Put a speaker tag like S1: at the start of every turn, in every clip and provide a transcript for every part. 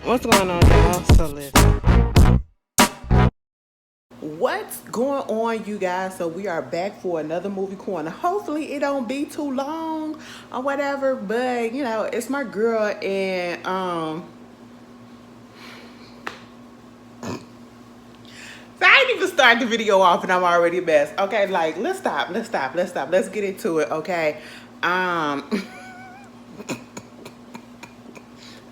S1: What's going on, y'all? So listen. What's going on, you guys? So we are back for another movie corner. Hopefully it don't be too long or whatever, but you know, it's my girl and so I didn't even start the video off and I'm already a mess. Okay, like let's stop. Let's get into it, okay? Um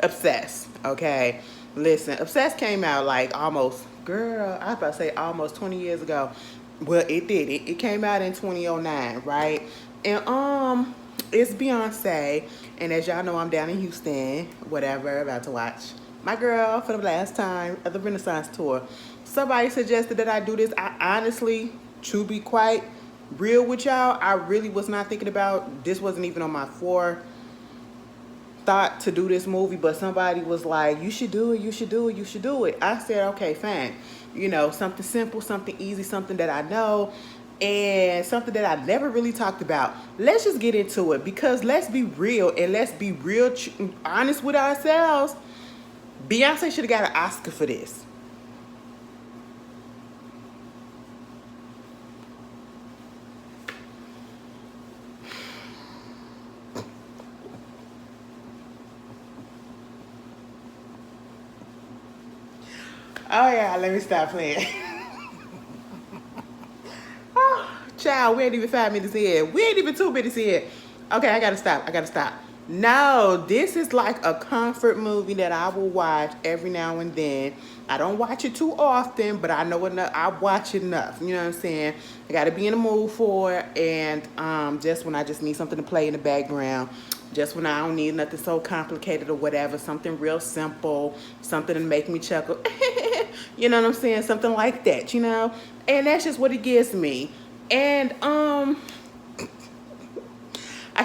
S1: Obsessed. Okay. Listen, Obsessed came out like almost, girl, I was about to say almost 20 years ago. Well, it did. It came out in 2009, right? And it's Beyonce. And as y'all know, I'm down in Houston, whatever, about to watch my girl for the last time at the Renaissance tour. Somebody suggested that I do this. I honestly, to be quite real with y'all, I really was not thinking about this. Wasn't even on my floor thought to do this movie, but somebody was like, you should do it, you should do it, you should do it. I said, okay, fine. You know, something simple, something easy, something that I know, and something that I never really talked about. Let's just get into it, because let's be real and let's be real honest with ourselves. Beyonce should have got an Oscar for this. Oh yeah, let me stop playing. Child, we ain't even 5 minutes in. We ain't even 2 minutes in. Okay, I gotta stop. No, this is like a comfort movie that I will watch every now and then. I don't watch it too often, but I know enough. I watch enough. You know what I'm saying? I gotta be in the mood for it, and just when I just need something to play in the background, just when I don't need nothing so complicated or whatever, something real simple, something to make me chuckle. You know what I'm saying? Something like that, you know? And that's just what it gives me. And I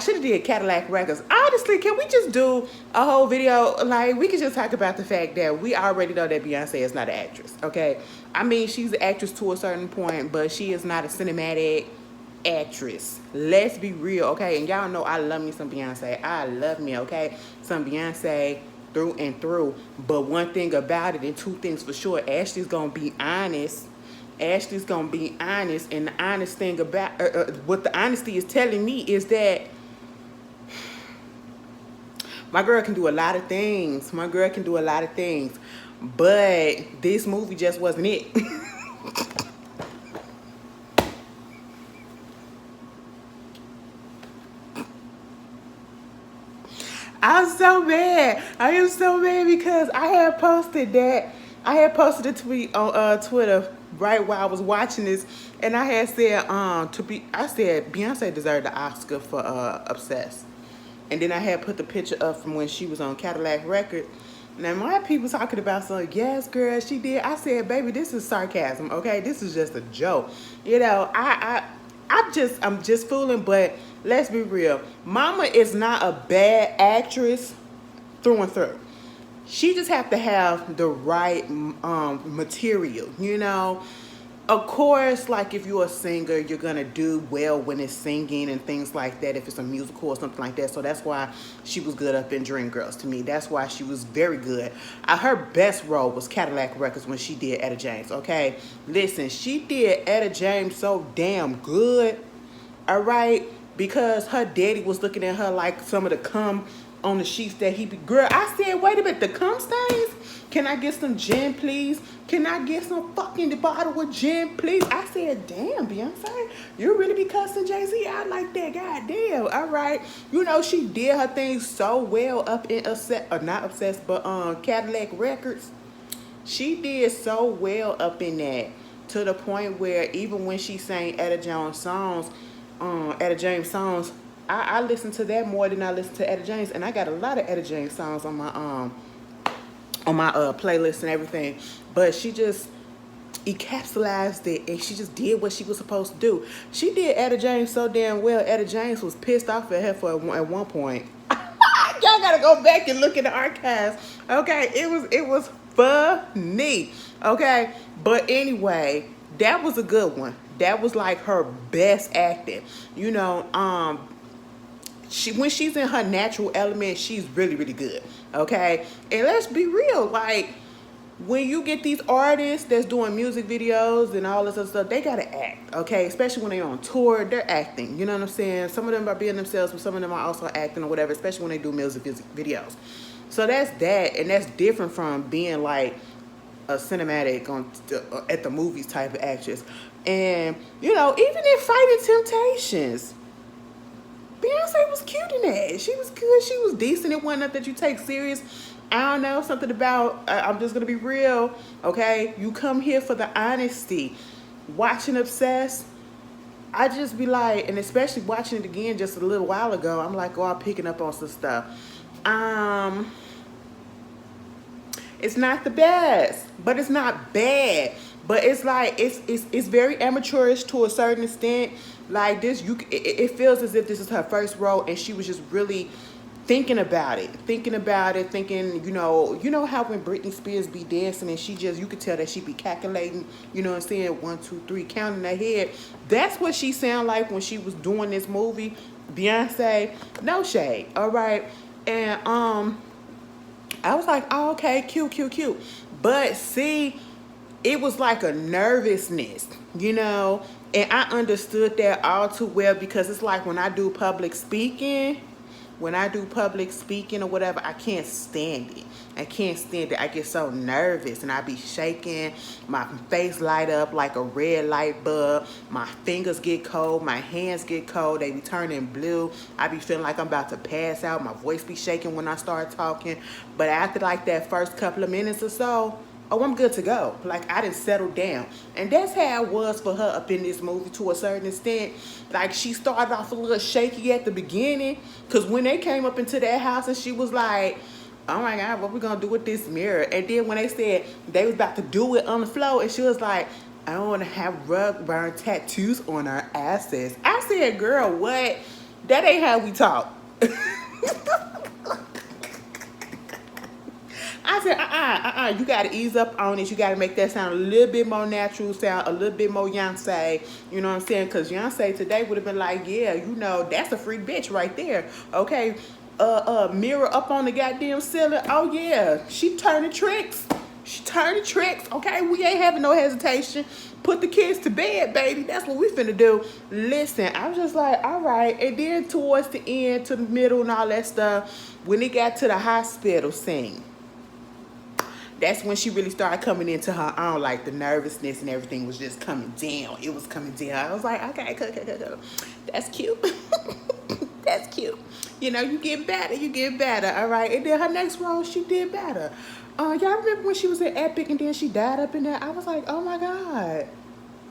S1: should have did Cadillac Records. Honestly, can we just do a whole video? Like, we could just talk about the fact that we already know that Beyonce is not an actress, okay? I mean, she's an actress to a certain point, but she is not a cinematic actress. Let's be real, okay? And y'all know I love me some Beyonce. I love me, okay? Some Beyonce through and through. But one thing about it, and two things for sure, Ashley's gonna be honest. Ashley's gonna be honest, and the honest thing about what the honesty is telling me is that my girl can do a lot of things. My girl can do a lot of things, but this movie just wasn't it. I'm so mad. I am so mad because I had posted that. I had posted a tweet on Twitter right while I was watching this, and I had said I said Beyonce deserved the Oscar for Obsessed. And then I had put the picture up from when she was on Cadillac Record. Now my people talking about so yes, girl, she did. I said, baby, this is sarcasm, okay? This is just a joke. You know, I'm just fooling, but let's be real. Mama is not a bad actress through and through. She just have to have the right material, you know. Of course, like if you're a singer, you're gonna do well when it's singing and things like that, if it's a musical or something like that. So that's why she was good up in Dreamgirls to me. That's why she was very good. Her best role was Cadillac Records when she did Etta James, okay? Listen, she did Etta James so damn good, all right? Because her daddy was looking at her like some of the cum on the sheets that he be. Girl, I said, wait a minute, the cum stains? Can I get some gin, please? Can I get some fucking bottle of gin, please? I said, damn, Beyonce, you really be cussing Jay-Z out like that? God damn, all right. You know, she did her thing so well up in not Obsessed, but Cadillac Records. She did so well up in that, to the point where even when she sang Etta James songs, I listen to that more than I listen to Etta James, and I got a lot of Etta James songs on my playlist and everything. But she just encapsulated it, and she just did what she was supposed to do. She did Etta James so damn well. Etta James was pissed off at her at one point. Y'all gotta go back and look in the archives. Okay, it was funny. Okay, but anyway, that was a good one. That was like her best acting. You know, when she's in her natural element, she's really, really good. Okay? And let's be real, like, when you get these artists that's doing music videos and all this other stuff, they gotta act, okay? Especially when they're on tour, they're acting. You know what I'm saying? Some of them are being themselves, but some of them are also acting or whatever, especially when they do music videos. So that's that, and that's different from being like a cinematic at the movies type of actress. And you know, even in Fighting Temptations, Beyonce was cute in that. She was good. She was decent. It wasn't nothing that you take serious. I don't know, something about, I'm just going to be real, okay? You come here for the honesty. Watching Obsessed, I just be like, and especially watching it again just a little while ago, I'm like, oh, I'm picking up on some stuff. It's not the best, but it's not bad. But it's like, it's very amateurish to a certain extent. Like this, it feels as if this is her first role, and she was just really thinking about it, thinking, you know how when Britney Spears be dancing and you could tell that she be calculating, you know what I'm saying, 1, 2, 3, counting her head. That's what she sound like when she was doing this movie. Beyonce, no shade, all right. And I was like, oh, okay, cute. But see, it was like a nervousness, you know, and I understood that all too well, because it's like when I do public speaking or whatever, I can't stand it. I get so nervous and I be shaking. My face light up like a red light bulb. My fingers get cold. My hands get cold. They be turning blue. I be feeling like I'm about to pass out. My voice be shaking when I start talking. But after like that first couple of minutes or so, oh, I'm good to go. Like, I done settled down. And that's how it was for her up in this movie to a certain extent. Like, she started off a little shaky at the beginning, because when they came up into that house and she was like, oh my God, what we gonna do with this mirror? And then when they said they was about to do it on the floor, and she was like, I don't want to have rug burn tattoos on our asses. I said, girl, what? That ain't how we talk. I said, you got to ease up on it. You got to make that sound a little bit more natural, sound a little bit more Beyonce. You know what I'm saying? Because Beyonce today would have been like, yeah, you know, that's a freak bitch right there. Okay, mirror up on the goddamn ceiling. Oh, yeah, she turning tricks. Okay, we ain't having no hesitation. Put the kids to bed, baby. That's what we finna do. Listen, I was just like, all right. And then towards the end, to the middle and all that stuff, when it got to the hospital scene, that's when she really started coming into her own. Like, the nervousness and everything was just coming down. It was coming down. I was like, okay, cool. That's cute. That's cute. You know, you get better, all right? And then her next role, she did better. Y'all remember when she was in Epic and then she died up in there? I was like, oh my God,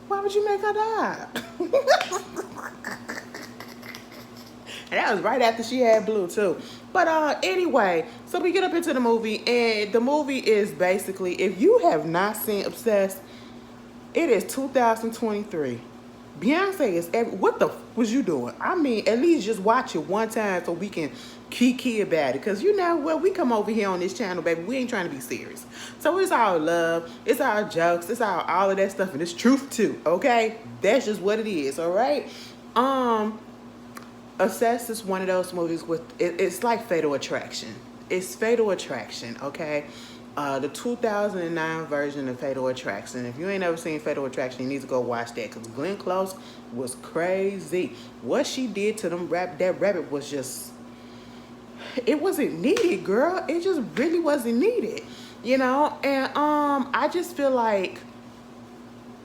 S1: why would you make her die? And that was right after she had Blue too. But anyway, so we get up into the movie, and the movie is basically, if you have not seen Obsessed, it is 2023. Beyonce is what the was you doing? I mean, at least just watch it one time so we can kiki about it. Because you know what, we come over here on this channel, baby, we ain't trying to be serious. So it's all love, it's all jokes, it's all of that stuff, and it's truth too, okay? That's just what it is, all right? Obsessed is one of those movies with, it's like Fatal Attraction. It's Fatal Attraction, okay? The 2009 version of Fatal Attraction. If you ain't ever seen Fatal Attraction, you need to go watch that, because Glenn Close was crazy. What she did to them that rabbit was just, it wasn't needed, girl. It just really wasn't needed, you know? And I just feel like,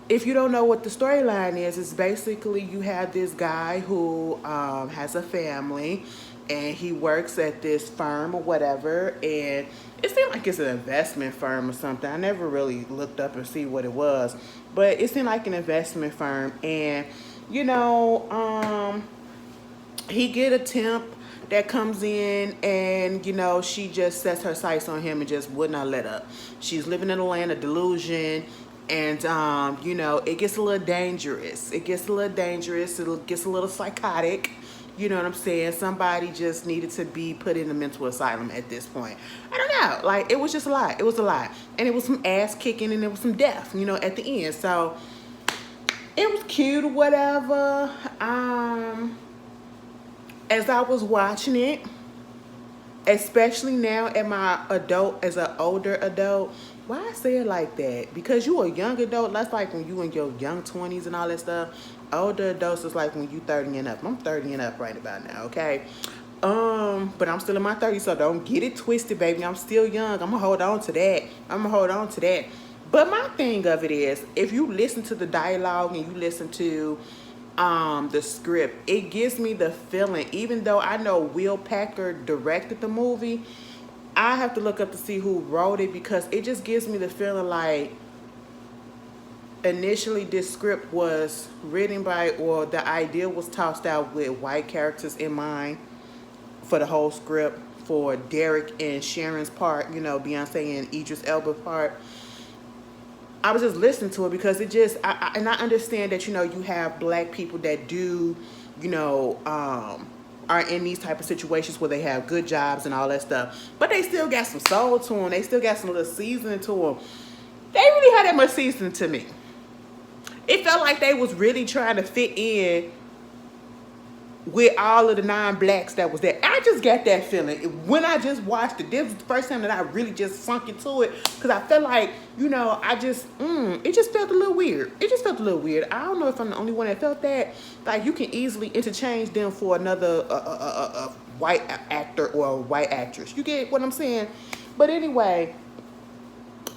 S1: if you don't know what the storyline is, it's basically you have this guy who has a family, and he works at this firm or whatever, and it seemed like it's an investment firm or something. I never really looked up and see what it was, but it seemed like an investment firm. And you know, he get a temp that comes in, and you know, she just sets her sights on him and just would not let up. She's living in a land of delusion. And, you know, it gets a little dangerous. It gets a little psychotic. You know what I'm saying? Somebody just needed to be put in a mental asylum at this point. I don't know. Like, it was just a lot. It was a lot. And it was some ass kicking, and it was some death, you know, at the end. So, it was cute or whatever. as I was watching it, especially now at my adult, as an older adult, why I say it like that? Because you a young adult, that's like when you in your young 20s and all that stuff. Older adults is like when you 30 and up. I'm 30 and up right about now, okay? But I'm still in my 30s, so don't get it twisted, baby. I'm still young. I'm gonna hold on to that. But my thing of it is, if you listen to the dialogue and you listen to the script, it gives me the feeling, even though I know Will Packer directed the movie, I have to look up to see who wrote it, because it just gives me the feeling like initially this script was written by, or the idea was tossed out with white characters in mind for the whole script, for Derek and Sharon's part, Beyonce and Idris Elba part. I was just listening to it because it just, and I understand that, you have black people that do, are in these type of situations where they have good jobs and all that stuff, but they still got some soul to them. They still got some little seasoning to them. They really had that much seasoning to me. It felt like they was really trying to fit in with all of the non-blacks that was there. I just got that feeling when I just watched it. This was the first time that I really just sunk into it, because I felt like, it just felt a little weird. I don't know if I'm the only one that felt that. Like, you can easily interchange them for another white actor or a white actress. You get what I'm saying? But anyway,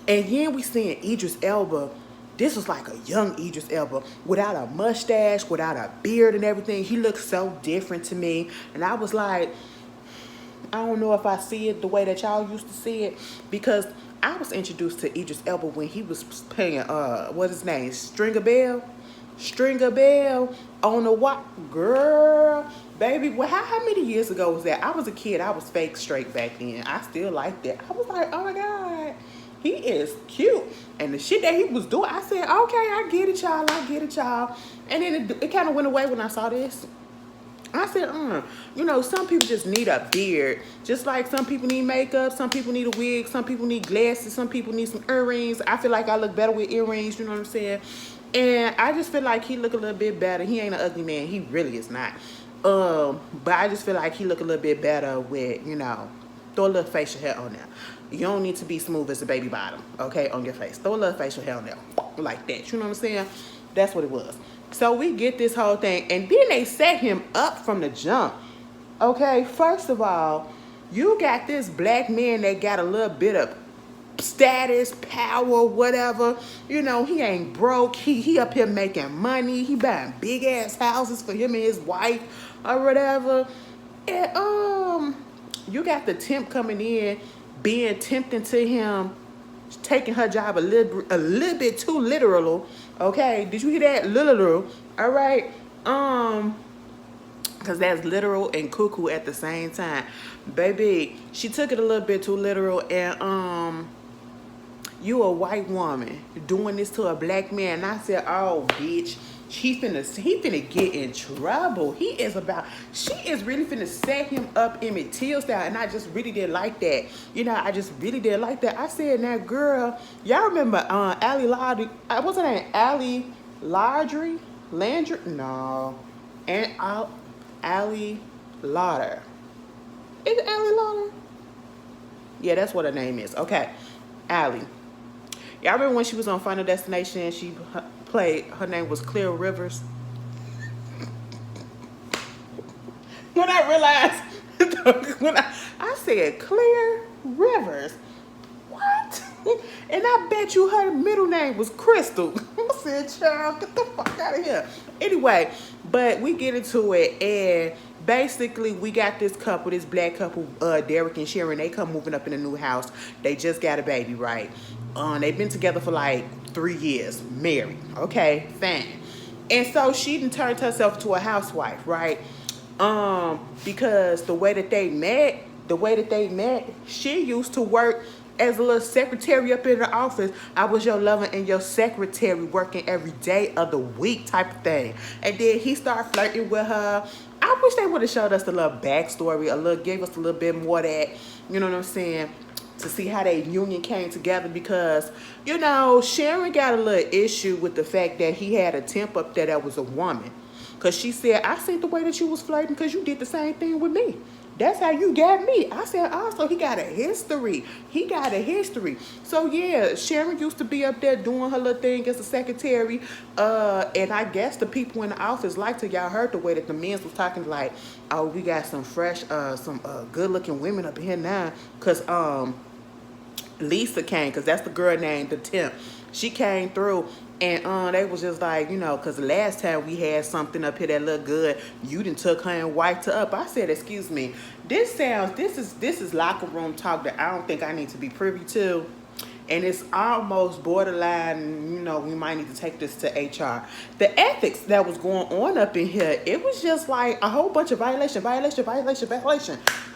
S1: and then we seeing Idris Elba. This was like a young Idris Elba without a mustache, without a beard and everything. He looked so different to me. And I was like, I don't know if I see it the way that y'all used to see it, because I was introduced to Idris Elba when he was playing, what's his name? Stringer Bell on the what? Girl, baby, well, how many years ago was that? I was a kid. I was fake straight back then. I still liked that. I was like, oh my God. He is cute. And the shit that he was doing, I said, okay, I get it, y'all. And then it kind of went away when I saw this. I said, some people just need a beard. Just like some people need makeup, some people need a wig, some people need glasses, some people need some earrings. I feel like I look better with earrings, you know what I'm saying? And I just feel like he look a little bit better. He ain't an ugly man. He really is not. But I just feel like he look a little bit better with, throw a little facial hair on there. You don't need to be smooth as a baby bottom, okay, on your face. Throw a little facial hair on there, like that. You know what I'm saying? That's what it was. So we get this whole thing, and then they set him up from the jump. Okay, first of all, you got this black man that got a little bit of status, power, whatever. He ain't broke. He up here making money. He buying big ass houses for him and his wife or whatever. And you got the temp coming in, being tempting to him, taking her job a little bit too literal. Okay, did you hear that? Literal. All right. Because that's literal and cuckoo at the same time. Baby, she took it a little bit too literal. And you a white woman doing this to a black man. And I said, oh, bitch. He finna get in trouble. She is really finna set him up Emmett Till style, and I just really didn't like that. I said, now, girl, y'all remember Ali Landry? What's her name? Ali Landry? No, and Ali Lauder. Is it Ali Lauder? Yeah, that's what her name is. Okay, Ali. Y'all remember when she was on Final Destination and she played, her name was Clear Rivers? When I realized, I said Clear Rivers, what? And I bet you her middle name was Crystal. I said, child, get the fuck out of here. Anyway, but we get into it, and basically we got this couple, this black couple, Derek and Sharon. They come moving up in a new house. They just got a baby, right? They've been together for like 3 years, married. Okay, fine. And so she done turned herself to a housewife, right? Because the way that they met, she used to work as a little secretary up in the office. I was your lover and your secretary, working every day of the week type of thing. And then he started flirting with her. I wish they would have showed us a little backstory, gave us a little bit more of that, you know what I'm saying, to see how their union came together, because, Sharon got a little issue with the fact that he had a temp up there that was a woman. Because she said, I seen the way that you was flirting because you did the same thing with me. That's how you got me. I said, also, he got a history. He got a history. So, yeah, Sharon used to be up there doing her little thing as a secretary. And I guess the people in the office liked her. Y'all heard the way that the men was talking like, oh, we got some fresh, some good-looking women up here now. Because Lisa came, because that's the girl named the temp. She came through, and they was just like, you know, because the last time we had something up here that looked good, you done took her and wiped her up. I said, excuse me, this is locker room talk that I don't think I need to be privy to. And it's almost borderline, you know, we might need to take this to HR. The ethics that was going on up in here, it was just like a whole bunch of violation.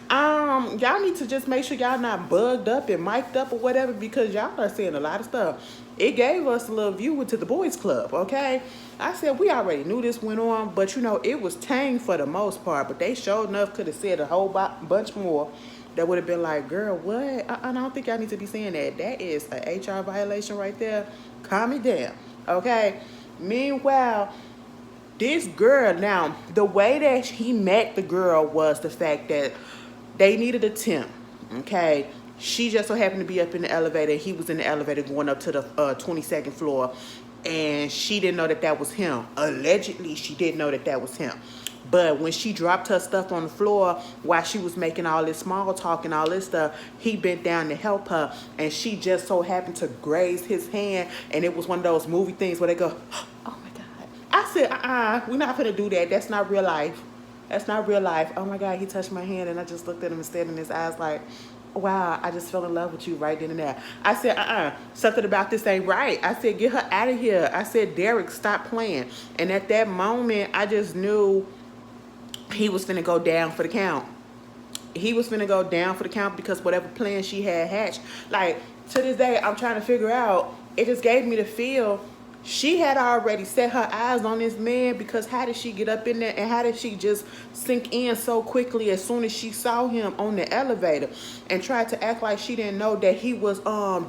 S1: Y'all need to just make sure y'all not bugged up and mic'd up or whatever, because y'all are seeing a lot of stuff. It gave us a little view into the boys club, okay? I said we already knew this went on, but you know, it was tame for the most part, but they sure enough could have said a whole bunch more. That would have been like, girl, what? I don't think I need to be saying that. That is a HR violation right there. Calm it down, okay? Meanwhile, this girl, now, the way that he met the girl was the fact that they needed a temp, okay? She just so happened to be up in the elevator. He was in the elevator going up to the 22nd floor, and she didn't know that that was him. Allegedly, she didn't know that that was him. But when she dropped her stuff on the floor while she was making all this small talk and all this stuff, he bent down to help her, and she just so happened to graze his hand, and it was one of those movie things where they go, oh my God. I said, we're not gonna do that. That's not real life. That's not real life. Oh my God, he touched my hand, and I just looked at him and stared in his eyes like, wow, I just fell in love with you right then and there. I said, something about this ain't right. I said, get her out of here. I said, Derek, stop playing. And at that moment, I just knew he was finna go down for the count. He was finna go down for the count because whatever plan she had hatched, like, to this day, I'm trying to figure out, it just gave me the feel she had already set her eyes on this man, because how did she get up in there, and how did she just sink in so quickly as soon as she saw him on the elevator and tried to act like she didn't know that he was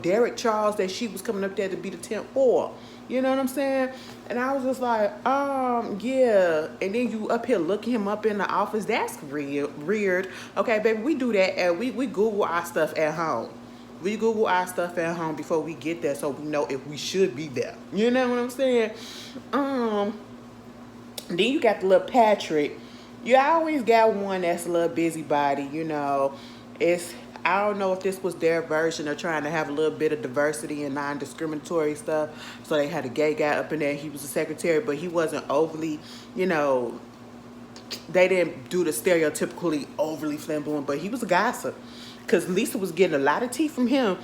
S1: Derek Charles, that she was coming up there to be the temp for. You know what I'm saying? And I was just like, yeah. And then you up here looking him up in the office. That's weird. Okay, baby, we do that. And we Google our stuff at home. We Google our stuff at home before we get there, so we know if we should be there. You know what I'm saying? Then you got the little Patrick. You always got one that's a little busybody, you know. I don't know if this was their version of trying to have a little bit of diversity and non-discriminatory stuff. So they had a gay guy up in there. He was a secretary, but he wasn't overly, you know, they didn't do the stereotypically overly flamboyant, but he was a gossip. Because Lisa was getting a lot of tea from him.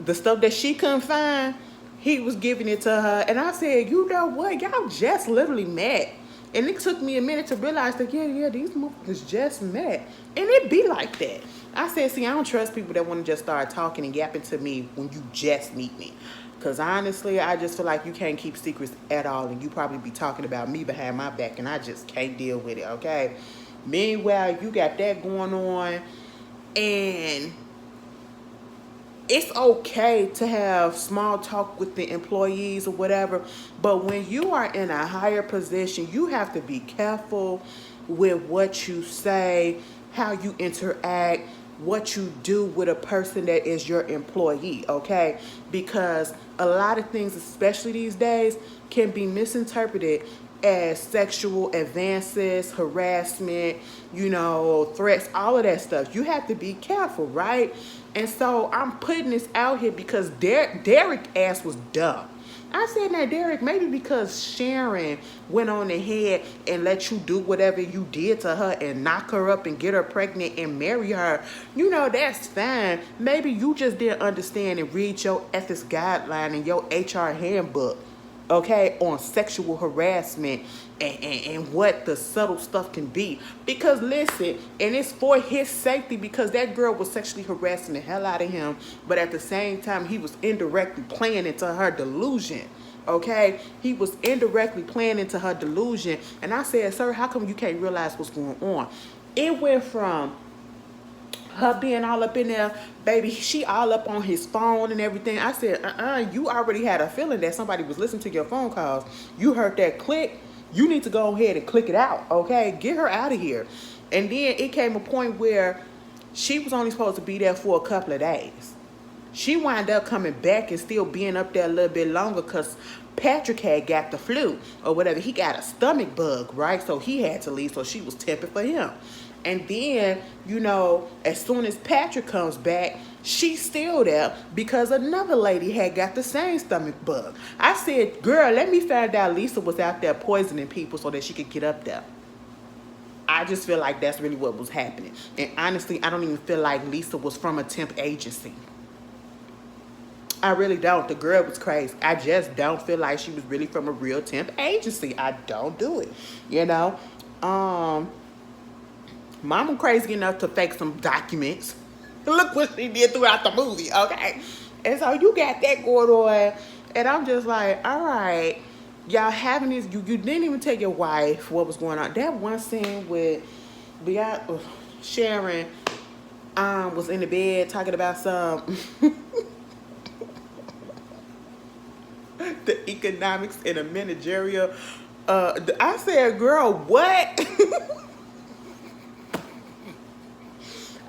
S1: The stuff that she couldn't find, he was giving it to her. And I said, you know what? Y'all just literally met. And it took me a minute to realize that, yeah, these motherfuckers just met. And it be like that. I said, see, I don't trust people that want to just start talking and yapping to me when you just meet me. Because honestly, I just feel like you can't keep secrets at all. And you probably be talking about me behind my back. And I just can't deal with it, okay? Meanwhile, you got that going on. And it's okay to have small talk with the employees or whatever, but when you are in a higher position, you have to be careful with what you say, how you interact, what you do with a person that is your employee, okay? Because a lot of things, especially these days, can be misinterpreted as sexual advances, harassment, you know, threats, all of that stuff. You have to be careful, right? And so I'm putting this out here because Derek ass was dumb. I said, now, Derek, maybe because Sharon went on ahead and let you do whatever you did to her and knock her up and get her pregnant and marry her, you know, that's fine. Maybe you just didn't understand and read your ethics guideline and your HR handbook, okay, on sexual harassment and what the subtle stuff can be. Because listen, and it's for his safety, because that girl was sexually harassing the hell out of him, but at the same time, he was indirectly playing into her delusion. Okay, he was indirectly playing into her delusion. And I said, sir, how come you can't realize what's going on? It went from her being all up in there, baby, she all up on his phone and everything. I said, you already had a feeling that somebody was listening to your phone calls. You heard that click. You need to go ahead and click it out, okay? Get her out of here. And then it came a point where she was only supposed to be there for a couple of days. She wound up coming back and still being up there a little bit longer because Patrick had got the flu or whatever. He got a stomach bug, right? So he had to leave, so she was temping for him. And then, you know, as soon as Patrick comes back, she's still there because another lady had got the same stomach bug. I said, girl, let me find out Lisa was out there poisoning people so that she could get up there. I just feel like that's really what was happening. And honestly, I don't even feel like Lisa was from a temp agency. I really don't. The girl was crazy. I just don't feel like she was really from a real temp agency. I don't do it. You know? Mama crazy enough to fake some documents. Look what she did throughout the movie, okay? And so you got that going on. And I'm just like, all right, y'all having this. You didn't even tell your wife what was going on. That one scene with Beyonce, Sharon was in the bed talking about some the economics in a managerial. I said, girl, what?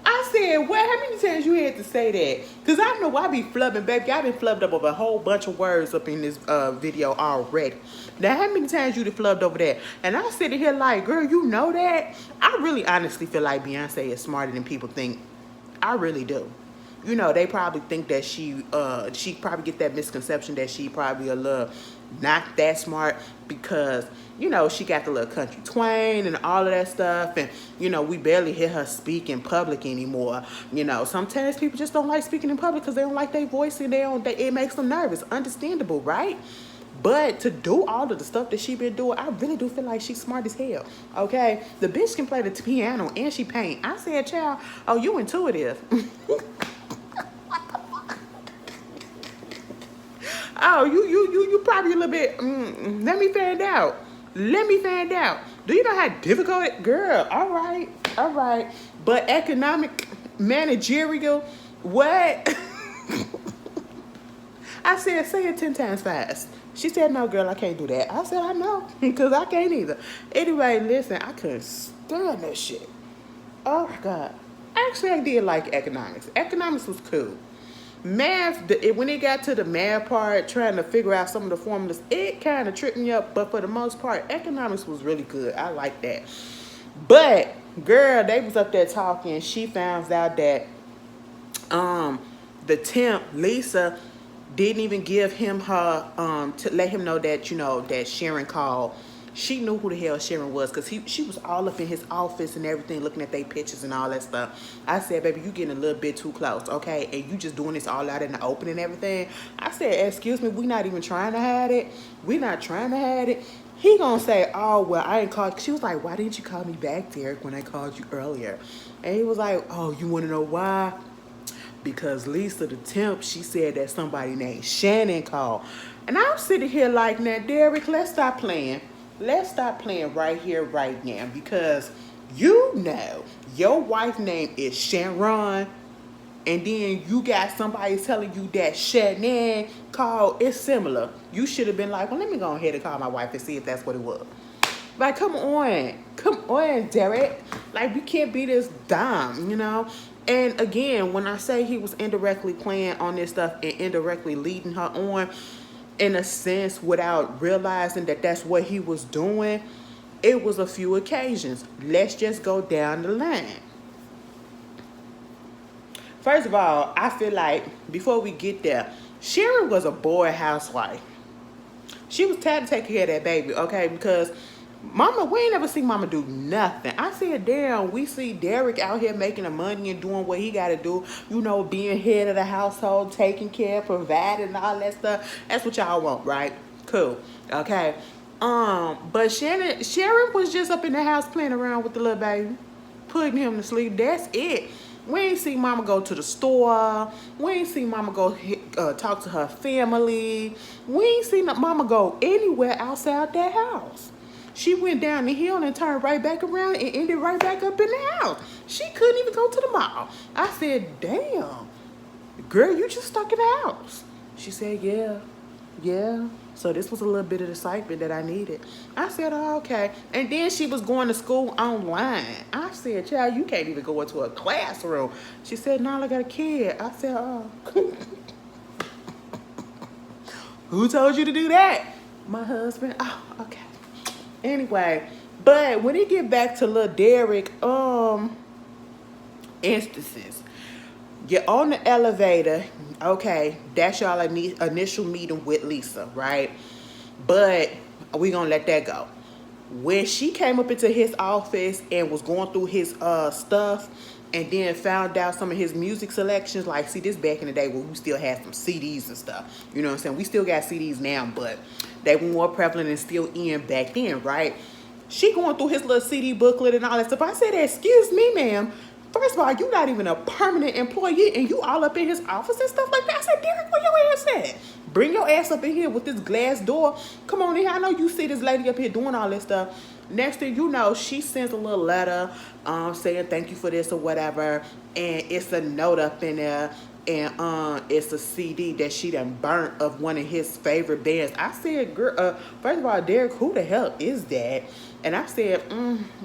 S1: I said, what? How many times you had to say that? Because I know I be flubbing, baby. I been flubbed up over a whole bunch of words up in this video already. Now, how many times you done flubbed over that? And I sitting here like, girl, you know that? I really honestly feel like Beyonce is smarter than people think. I really do. You know, they probably think that she probably get that misconception that she probably a little not that smart because, you know, she got the little country twang and all of that stuff. And, you know, we barely hear her speak in public anymore. You know, sometimes people just don't like speaking in public because they don't like their voice and it makes them nervous. Understandable, right? But to do all of the stuff that she been doing, I really do feel like she's smart as hell, okay? The bitch can play the piano and she paint. I said, child, oh, you intuitive. Oh, you probably a little bit, let me find out. Let me find out. Do you know how difficult it, girl, all right. But economic, managerial, what? I said, say it 10 times fast. She said, no, girl, I can't do that. I said, I know, because I can't either. Anyway, listen, I couldn't stand that shit. Oh, my God. Actually, I did like economics. Economics was cool. Math, when it got to the math part, trying to figure out some of the formulas, it kind of tripped me up. But for the most part, economics was really good. I like that. But, girl, they was up there talking. She found out that the temp, Lisa, didn't even give him her, to let him know that, you know, that Sharon called. She knew who the hell Sharon was because she was all up in his office and everything, looking at their pictures and all that stuff. I said, baby, you getting a little bit too close, okay? And you just doing this all out in the open and everything. I said, excuse me, we not even trying to hide it. We not trying to hide it. He gonna say, oh, well, I ain't called. She was like, why didn't you call me back, Derek, when I called you earlier? And he was like, oh, you want to know why? Because Lisa, the temp, she said that somebody named Shannon called. And I'm sitting here like, now, Derek, let's stop playing. Let's stop playing right here, right now, because you know your wife's name is Sharon, and then you got somebody telling you that Shannon called. It's similar. You should have been like, well, let me go ahead and call my wife and see if that's what it was. Like, come on, Derek. Like, we can't be this dumb, you know? And again, when I say he was indirectly playing on this stuff and indirectly leading her on, in a sense, without realizing that that's what he was doing, it was a few occasions. Let's just go down the line. First of all, I feel like, before we get there, Sharon was a bored housewife. She was tired to take care of that baby, okay? Because Mama, we ain't never seen Mama do nothing. I said, damn, we see Derek out here making the money and doing what he got to do. You know, being head of the household, taking care, providing, all that stuff. That's what y'all want, right? Cool. Okay. But Sharon was just up in the house playing around with the little baby, putting him to sleep. That's it. We ain't see Mama go to the store. We ain't see Mama go talk to her family. We ain't seen Mama go anywhere outside that house. She went down the hill and turned right back around and ended right back up in the house. She couldn't even go to the mall. I said, damn, girl, you just stuck in the house. She said, yeah. Yeah. So this was a little bit of excitement that I needed. I said, oh, okay. And then she was going to school online. I said, child, you can't even go into a classroom. She said, no, I got a kid. I said, oh, who told you to do that? My husband. Oh, okay. Anyway, but when it get back to little Derek, instances, you're on the elevator. Okay, that's y'all initial meeting with Lisa, right? But we gonna let that go. When she came up into his office and was going through his stuff, and then found out some of his music selections, like, see, this back in the day where we still had some CDs and stuff. You know what I'm saying? We still got CDs now, but they were more prevalent and still in back then, right? She going through his little CD booklet and all that stuff. I said, excuse me, ma'am. First of all, you not even a permanent employee and you all up in his office and stuff like that. I said, Derek, where your ass at? Bring your ass up in here with this glass door. Come on in here. I know you see this lady up here doing all this stuff. Next thing you know, she sends a little letter saying thank you for this or whatever. And it's a note up in there. And it's a CD that she done burnt of one of his favorite bands. I said, girl, first of all, Derek, who the hell is that? And I said,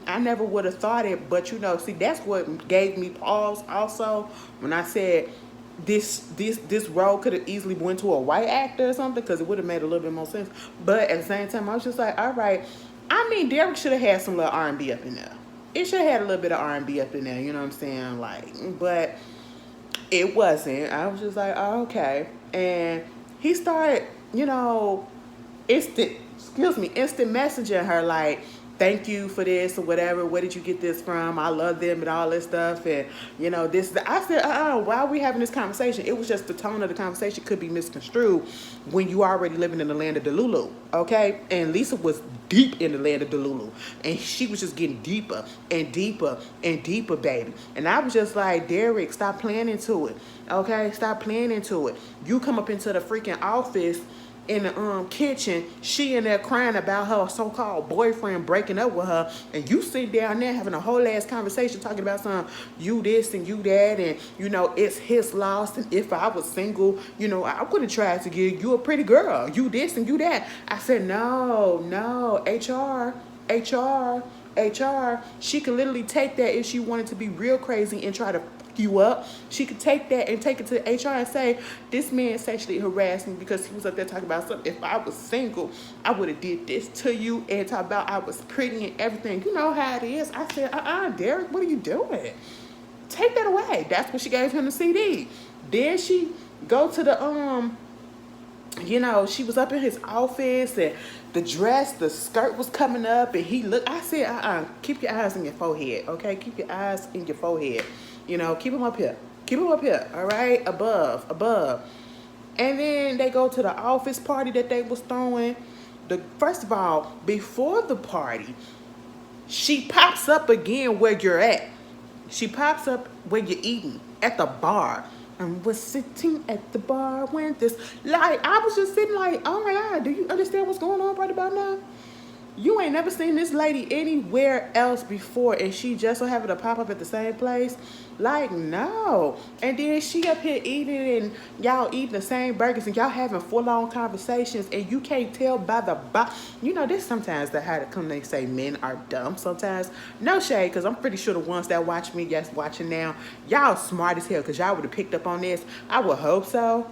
S1: I never would have thought it, but you know, see, that's what gave me pause also when I said this role could have easily went to a white actor or something, because it would have made a little bit more sense. But at the same time, I was just like, all right. I mean, Derek should have had some little R&B up in there. It should have had a little bit of R&B up in there, you know what I'm saying? Like, but it wasn't. I was just like, oh, okay. And he started, you know, instant messaging her like, thank you for this or whatever. Where did you get this from? I love them and all this stuff. And, you know, this. I said, why are we having this conversation? It was just the tone of the conversation could be misconstrued when you already living in the land of Delulu, okay? And Lisa was deep in the land of Delulu. And she was just getting deeper and deeper and deeper, baby. And I was just like, Derek, stop playing into it, okay? Stop playing into it. You come up into the freaking office in the kitchen, she in there crying about her so-called boyfriend breaking up with her, and you sit down there having a whole ass conversation talking about some you this and you that, and you know it's his loss, and if I was single, you know, I would have tried to give you a pretty girl, you this and you that. I said, no, HR, she could literally take that if she wanted to be real crazy and try to you up. She could take that and take it to HR and say, this man sexually harassed me because he was up there talking about something. If I was single, I would have did this to you, and talk about I was pretty and everything. You know how it is. I said, Derek, what are you doing? Take that away. That's what she gave him the CD. Then she go to the you know, she was up in his office and the skirt was coming up, and he looked. I said, keep your eyes in your forehead, okay? Keep your eyes in your forehead. You know, keep them up here. Keep them up here, all right? Above. And then they go to the office party that they was throwing. First of all, before the party, she pops up again where you're at. She pops up where you're eating, at the bar. And was sitting at the bar when this, like, I was just sitting like, oh my God, do you understand what's going on right about now? You ain't never seen this lady anywhere else before, and she just so happened to pop up at the same place? Like, no. And then she up here eating, and y'all eating the same burgers, and y'all having full-on conversations, and you can't tell by the you know, this sometimes that how to come they say men are dumb sometimes. No shade, because I'm pretty sure the ones that watch me, yes, watching now, y'all smart as hell, because y'all would have picked up on this. I would hope so.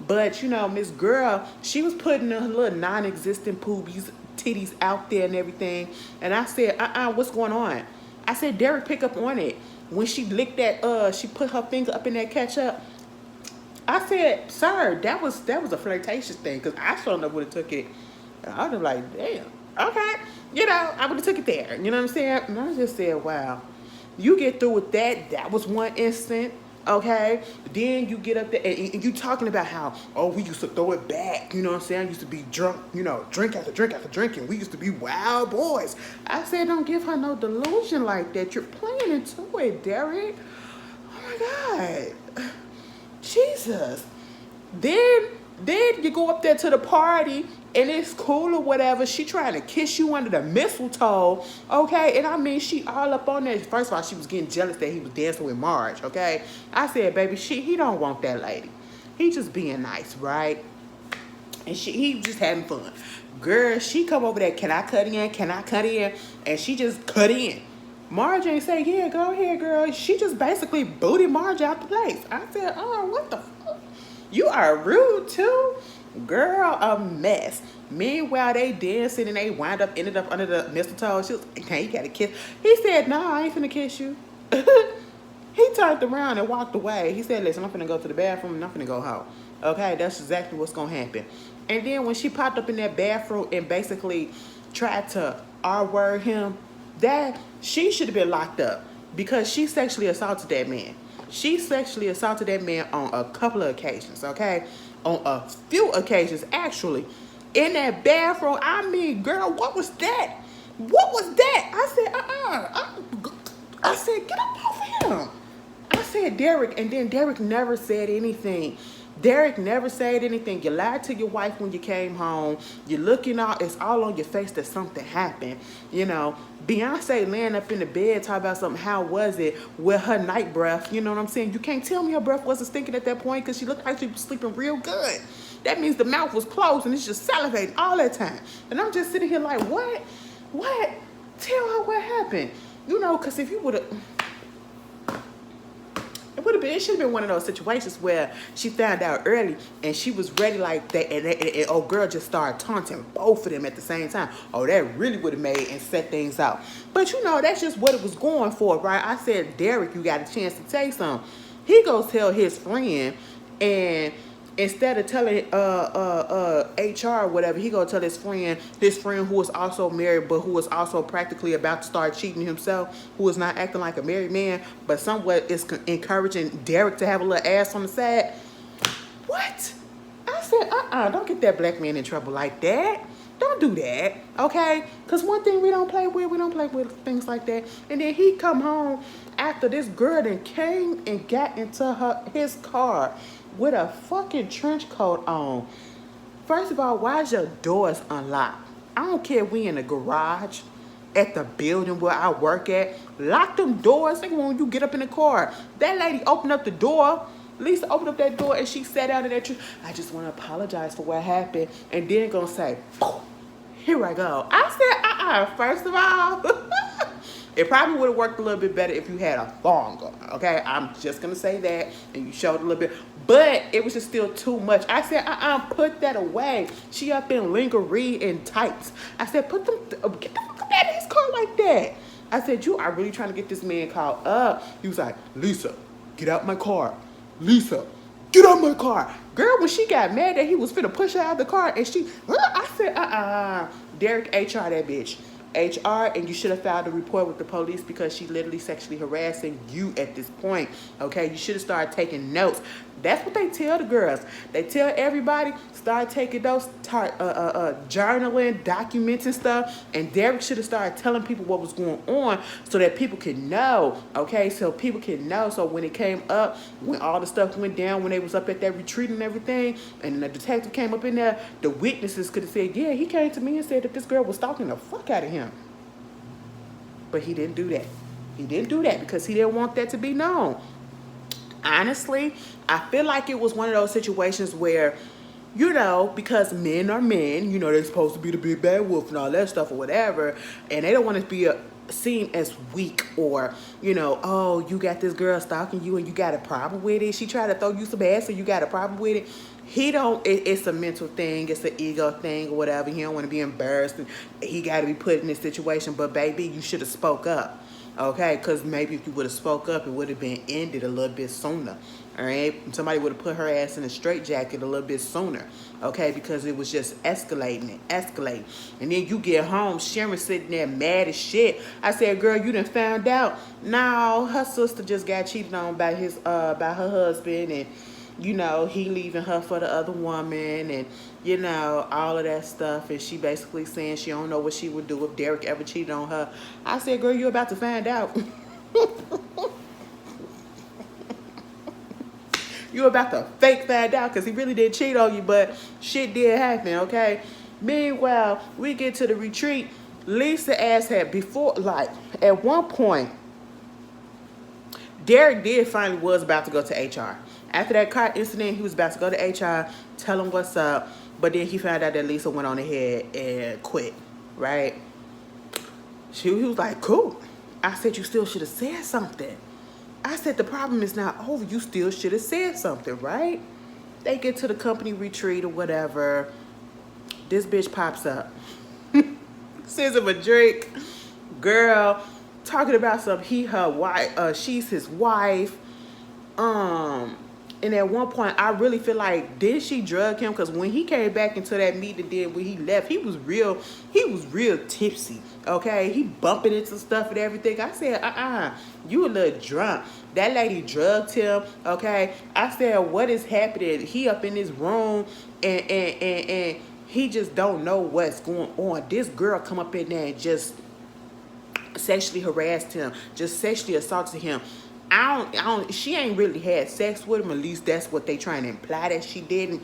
S1: But, you know, Miss Girl, she was putting her little non-existent poobies, titties out there and everything. And I said, what's going on? I said, Derek, pick up on it. When she licked that, she put her finger up in that ketchup. I said, sir, that was a flirtatious thing, because I sure enough would have took it. I would have like, damn, okay. You know, I would have took it there. You know what I'm saying? And I just said, wow. You get through with that. That was one instant. Okay, then you get up there and you talking about how, we used to throw it back, you know what I'm saying? I used to be drunk, you know, drink after drink after drinking. We used to be wild boys. I said, don't give her no delusion like that. You're playing into it, Derek. Oh my God, Jesus. Then you go up there to the party and it's cool or whatever. She trying to kiss you under the mistletoe, okay? And I mean, she all up on that. First of all, she was getting jealous that he was dancing with Marge, okay? I said, baby, he don't want that lady. He just being nice, right? and he just having fun. Girl, she come over there, can I cut in? Can I cut in? And she just cut in. Marge ain't say, yeah, go ahead, girl. She just basically booted Marge out the place. I said, oh, what the fuck? You are rude too? Girl, a mess. Meanwhile, they dancing and they ended up under the mistletoe. She was like, hey, you gotta kiss. He said, no, I ain't finna kiss you. He turned around and walked away. He said, listen, I'm finna go to the bathroom and I'm finna go home. Okay, that's exactly what's gonna happen. And then when she popped up in that bathroom and basically tried to R-word him, that she should have been locked up because she sexually assaulted that man. She sexually assaulted that man on a couple of occasions, okay? On a few occasions, actually. In that bathroom, I mean, girl, what was that? What was that? I said, I said, get up off of him. I said, Derek, and then Derek never said anything. Derek never said anything. You lied to your wife when you came home. You're looking out, it's all on your face that something happened. You know, Beyonce laying up in the bed talking about something, how was it with her night breath? You know what I'm saying? You can't tell me her breath wasn't stinking at that point because she looked like she was sleeping real good. That means the mouth was closed and it's just salivating all that time. And I'm just sitting here like, what? What? Tell her what happened. You know, because if you would have... It should have been one of those situations where she found out early and she was ready like that, and oh girl just started taunting both of them at the same time. Oh, that really would have made and set things out. But you know, that's just what it was going for, right? I said, Derek, you got a chance to say something. He goes tell his friend, and instead of telling HR or whatever, he gonna tell his friend who was also married but who was also practically about to start cheating himself, who was not acting like a married man, but somewhat is encouraging Derek to have a little ass on the side. What? I said, don't get that black man in trouble like that. Don't do that, okay? Because one thing we don't play with things like that. And then he come home after this girl then came and got into his car with a fucking trench coat on. First of all, why is your doors unlocked? I don't care if we in the garage, at the building where I work at. Lock them doors. Like when you get up in the car. That lady opened up the door. Lisa opened up that door and she sat down in that tree. I just want to apologize for what happened. And then gonna say, here I go. I said, first of all, it probably would have worked a little bit better if you had a thong on, okay? I'm just going to say that, and you showed a little bit. But it was just still too much. I said, put that away. She up in lingerie and tights. I said, get the fuck out of his car like that. I said, you are really trying to get this man called up. He was like, Lisa, get out my car. Lisa, get out my car. Girl, when she got mad that he was finna push her out of the car, and I said, Derek, HR that bitch. HR, and you should have filed a report with the police because she literally sexually harassing you at this point. Okay, you should have started taking notes. That's what they tell the girls. They tell everybody, start taking those, journaling, documenting stuff. And Derek should have started telling people what was going on so that people can know. Okay, so people can know. So when it came up, when all the stuff went down, when they was up at that retreat and everything, and the detective came up in there, the witnesses could have said, yeah, he came to me and said that this girl was stalking the fuck out of him. But he didn't do that. He didn't do that because he didn't want that to be known. Honestly, I feel like it was one of those situations where, you know, because men are men, you know, they're supposed to be the big bad wolf and all that stuff or whatever, and they don't want to be seen as weak or, you know, oh, you got this girl stalking you and you got a problem with it. She tried to throw you some ass so you got a problem with it. It's a mental thing. It's an ego thing or whatever. He don't want to be embarrassed. And he got to be put in this situation. But, baby, you should have spoke up. Okay, because maybe if you would have spoke up, it would have been ended a little bit sooner. All right, somebody would have put her ass in a straitjacket a little bit sooner. Okay, because it was just escalating. And then you get home, Sharon sitting there mad as shit. I said, girl, you done found out. No, her sister just got cheated on by her husband, and you know, he leaving her for the other woman, and you know, all of that stuff. And she basically saying she don't know what she would do if Derek ever cheated on her. I said, girl, you about to find out. You about to fake find out because he really did cheat on you, but shit did happen, okay? Meanwhile, we get to the retreat. Lisa ass had before, like, at one point, Derek did finally was about to go to HR. After that car incident, he was about to go to HR, tell him what's up, but then he found out that Lisa went on ahead and quit, right? He was like, cool. I said, you still should have said something. I said, the problem is not over. You still should have said something, right? They get to the company retreat or whatever. This bitch pops up. Sends him a drink. Girl, talking about some her wife, she's his wife. And at one point, I really feel like, did she drug him? Because when he came back into that meeting, then when he left, he was real tipsy, okay? He bumping into stuff and everything. I said, you a little drunk. That lady drugged him, okay? I said, what is happening? He up in his room, and he just don't know what's going on. This girl come up in there and just sexually harassed him, just sexually assaulted him. She ain't really had sex with him, at least that's what they trying to imply that she didn't.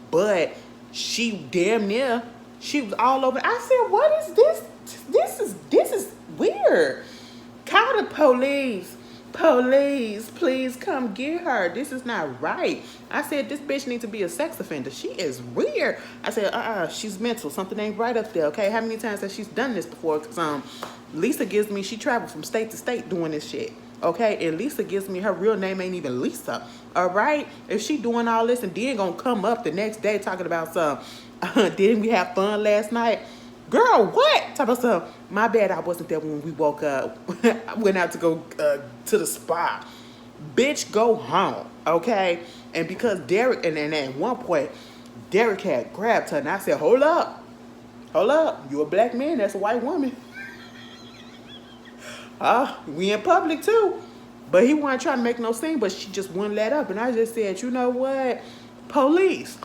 S1: But she damn near, she was all over. I said, what is this? This is weird. Call the police. Police, please come get her. This is not right. I said, this bitch needs to be a sex offender. She is weird. I said, she's mental. Something ain't right up there, okay? How many times has she done this before? Because Lisa gives me, she traveled from state to state doing this shit. Okay, and Lisa gives me, her real name ain't even Lisa. All right, if she doing all this and then gonna come up the next day talking about some, didn't we have fun last night? Girl, what? Talk about some, my bad, I wasn't there when we woke up. I went out to go to the spa. Bitch, go home, okay? And because Derek, and at one point, Derek had grabbed her and I said, hold up, you a black man, that's a white woman. We in public too. But he wasn't trying to make no scene, but she just wouldn't let up. And I just said, you know what? Police.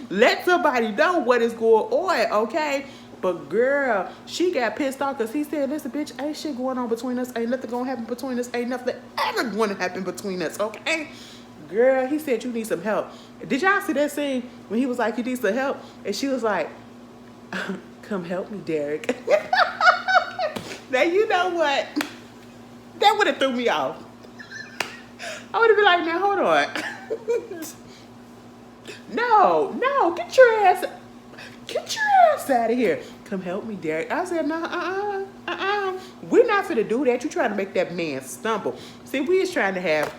S1: Let somebody know what is going on, okay? But girl, she got pissed off because he said, listen, bitch, ain't shit going on between us. Ain't nothing going to happen between us. Ain't nothing ever going to happen between us, okay? Girl, he said, you need some help. Did y'all see that scene when he was like, you need some help? And she was like, come help me, Derek. Now, you know what? That would have threw me off. I would have been like, now, hold on. No, get your ass out of here. Come help me, Derek. I said, no, we're not finna do that. You trying to make that man stumble. See, we is trying to have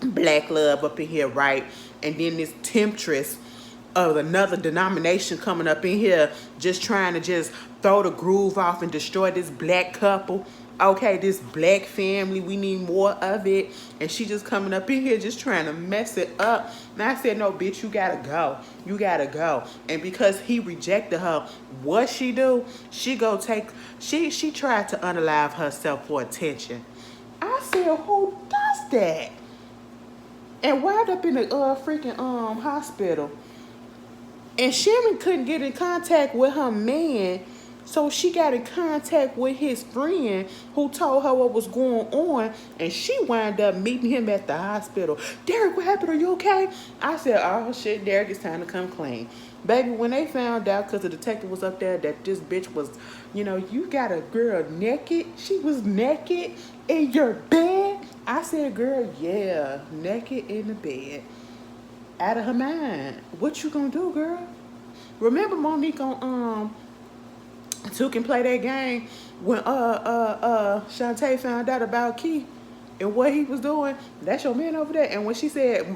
S1: black love up in here, right? And then this temptress of another denomination coming up in here just trying to just throw the groove off and destroy this black couple, okay, this black family. We need more of it. And she just coming up in here just trying to mess it up. And I said, no, bitch, you gotta go. And because he rejected her, what she do? She tried to unalive herself for attention. I said, who does that? And wound up in the freaking hospital. And Sherman couldn't get in contact with her man, so she got in contact with his friend who told her what was going on, and she wound up meeting him at the hospital. Derek, what happened? Are you okay? I said, oh shit, Derek, it's time to come clean. Baby, when they found out, because the detective was up there, that this bitch was, you got a girl naked. She was naked in your bed. I said, girl, yeah, naked in the bed. Out of her mind. What you gonna do, girl? Remember Monique on Two Can Play That Game when Shantae found out about Keith and what he was doing? That's your man over there. And when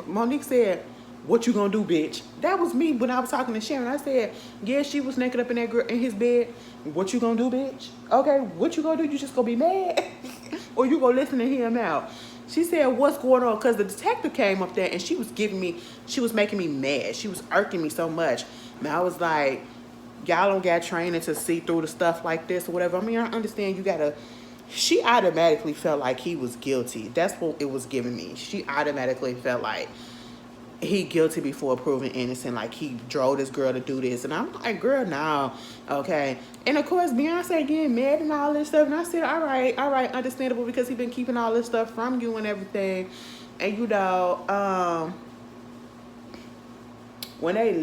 S1: Monique said, what you gonna do, bitch? That was me when I was talking to Sharon. I said, yeah, she was naked up in that girl in his bed. What you gonna do, bitch? Okay, what you gonna do? You just gonna be mad? Or you gonna listen to him out? She said, what's going on? Because the detective came up there and she was making me mad. She was irking me so much. And I was like, y'all don't got training to see through the stuff like this or whatever. I mean, I understand she automatically felt like he was guilty. That's what it was giving me. She automatically felt like he guilty before proven innocent, like he drove this girl to do this. And I'm like, girl, no, okay. And of course, Beyonce getting mad and all this stuff. And I said, all right, understandable, because he been keeping all this stuff from you and everything. And when they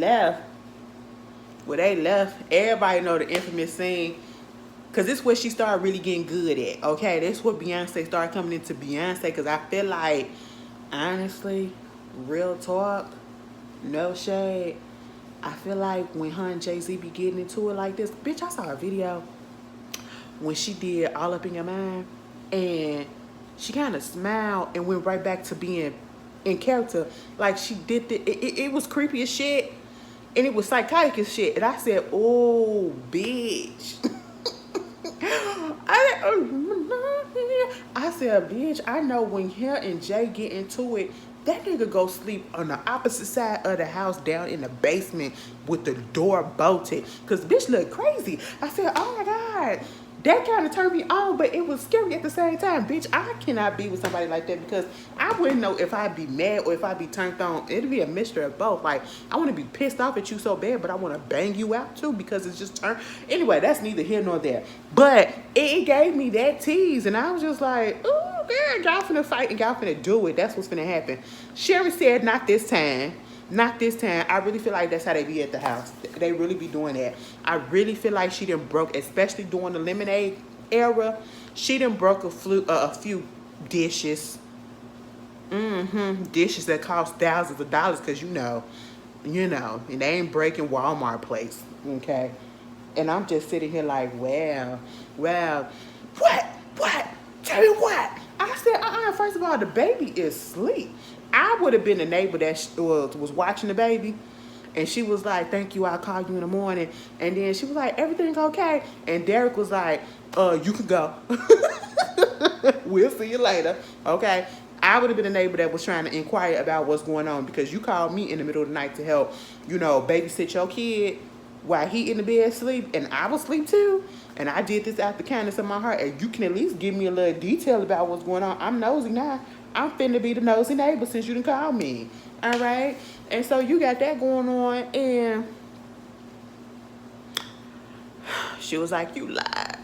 S1: left, everybody know the infamous scene Cause this is what she started really getting good at. Okay, this is what Beyonce started coming into Beyonce. Cause I feel like, honestly, real talk, no shade. I feel like when her and Jay-Z be getting into it like this, bitch, I saw a video when she did All Up in Your Mind, and she kind of smiled and went right back to being in character. Like she did it was creepy as shit, and it was psychotic as shit. And I said, oh, bitch. I said, bitch, I know when her and Jay get into it, that nigga go sleep on the opposite side of the house down in the basement with the door bolted. Cause bitch look crazy. I said, oh my God. That kind of turned me on, but it was scary at the same time. Bitch, I cannot be with somebody like that because I wouldn't know if I'd be mad or if I'd be turned on. It'd be a mixture of both. Like, I want to be pissed off at you so bad, but I want to bang you out too because it's just turned. Anyway, that's neither here nor there. But it gave me that tease, and I was just like, ooh, girl, y'all finna fight and y'all finna do it. That's what's finna happen. Sherry said, not this time. Not this time. I really feel like that's how they be at the house. They really be doing that. I really feel like she done broke, especially during the Lemonade era, she done broke a few dishes. Dishes that cost thousands of dollars because you know, and they ain't breaking Walmart plates, okay? And I'm just sitting here like, well, what? Tell me what? I said, first of all, the baby is asleep. I would have been the neighbor that was watching the baby, and she was like, thank you, I'll call you in the morning. And then she was like, everything's okay. And Derek was like, you can go. We'll see you later, okay? I would have been a neighbor that was trying to inquire about what's going on because you called me in the middle of the night to help, babysit your kid while he in the bed asleep, and I was asleep too. And I did this out the kindness of my heart, and you can at least give me a little detail about what's going on. I'm nosy now. I'm finna be the nosy neighbor since you didn't call me. All right? And so you got that going on, and she was like, you lied.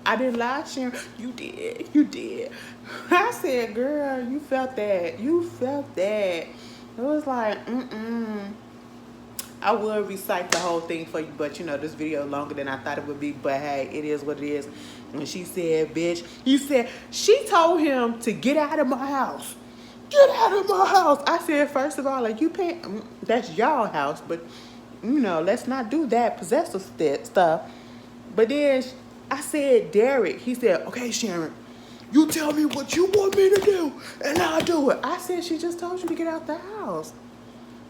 S1: I didn't lie, Sharon. You did. I said, girl, you felt that. It was like, I would recite the whole thing for you, but this video longer than I thought it would be. But hey, it is what it is. When she said, bitch, she told him to get out of my house. Get out of my house. I said, first of all, like, you paying, that's y'all house, but let's not do that possessive stuff. But then I said, Derek, he said, okay, Sharon, you tell me what you want me to do, and I'll do it. I said, she just told you to get out the house.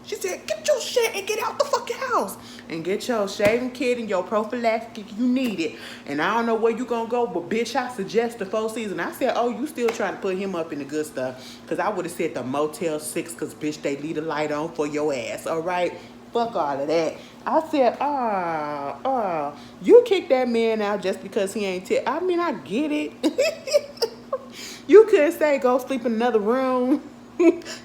S1: She said, get your shit and get out the fucking house. And get your shaving kit and your prophylactic. You need it. And I don't know where you gonna go, but bitch, I suggest the Four Seasons. I said, oh, you still trying to put him up in the good stuff. Because I would have said the Motel 6, because bitch, they leave the light on for your ass, all right? Fuck all of that. I said, you kicked that man out just because he ain't I mean, I get it. You could say go sleep in another room.